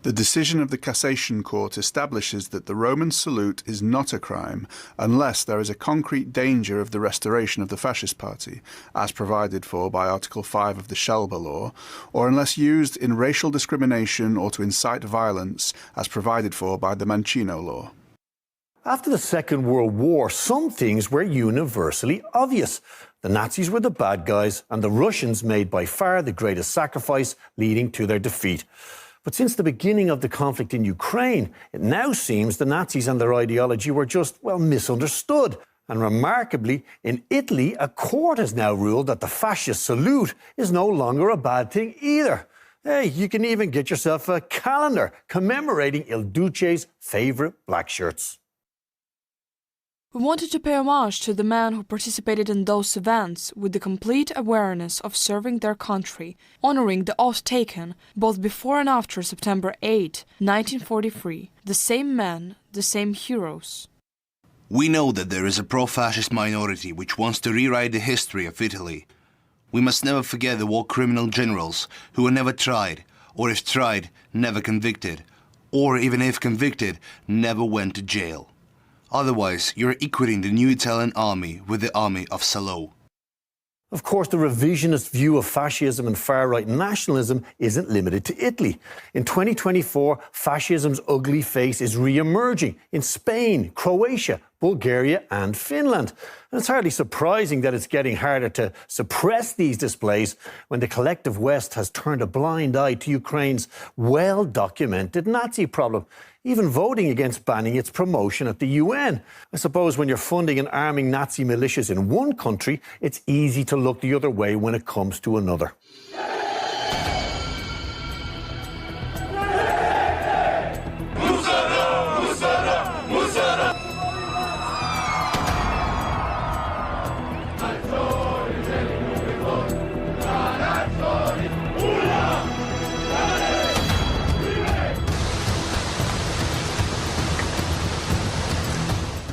The decision of the Cassation Court establishes that the Roman salute is not a crime unless there is a concrete danger of the restoration of the Fascist Party, as provided for by Article 5 of the Scelba Law, or unless used in racial discrimination or to incite violence, as provided for by the Mancino Law. After the Second World War, some things were universally obvious. The Nazis were the bad guys, and the Russians made by far the greatest sacrifice, leading to their defeat. But since the beginning of the conflict in Ukraine, it now seems the Nazis and their ideology were just, well, misunderstood. And remarkably, in Italy, a court has now ruled that the fascist salute is no longer a bad thing either. Hey, you can even get yourself a calendar commemorating Il Duce's favourite black shirts. We wanted to pay homage to the men who participated in those events with the complete awareness of serving their country, honoring the oath taken both before and after September 8, 1943. The same men, the same heroes. We know that there is a pro-fascist minority which wants to rewrite the history of Italy. We must never forget the war criminal generals who were never tried, or if tried, never convicted, or even if convicted, never went to jail. Otherwise, you're equating the new Italian army with the army of Salo. Of course, the revisionist view of fascism and far-right nationalism isn't limited to Italy. In 2024, fascism's ugly face is re-emerging in Spain, Croatia, Bulgaria and Finland. And it's hardly surprising that it's getting harder to suppress these displays when the collective West has turned a blind eye to Ukraine's well-documented Nazi problem, even voting against banning its promotion at the UN. I suppose when you're funding and arming Nazi militias in one country, it's easy to look the other way when it comes to another.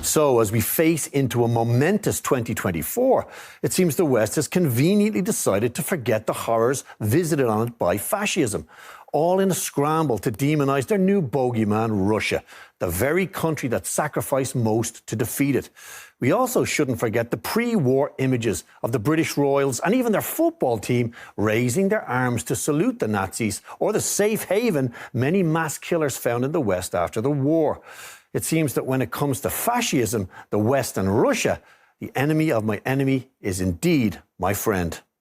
So, as we face into a momentous 2024, it seems the West has conveniently decided to forget the horrors visited on it by fascism, all in a scramble to demonise their new bogeyman, Russia, the very country that sacrificed most to defeat it. We also shouldn't forget the pre-war images of the British Royals and even their football team raising their arms to salute the Nazis, or the safe haven many mass killers found in the West after the war. It seems that when it comes to fascism, the West and Russia, the enemy of my enemy is indeed my friend.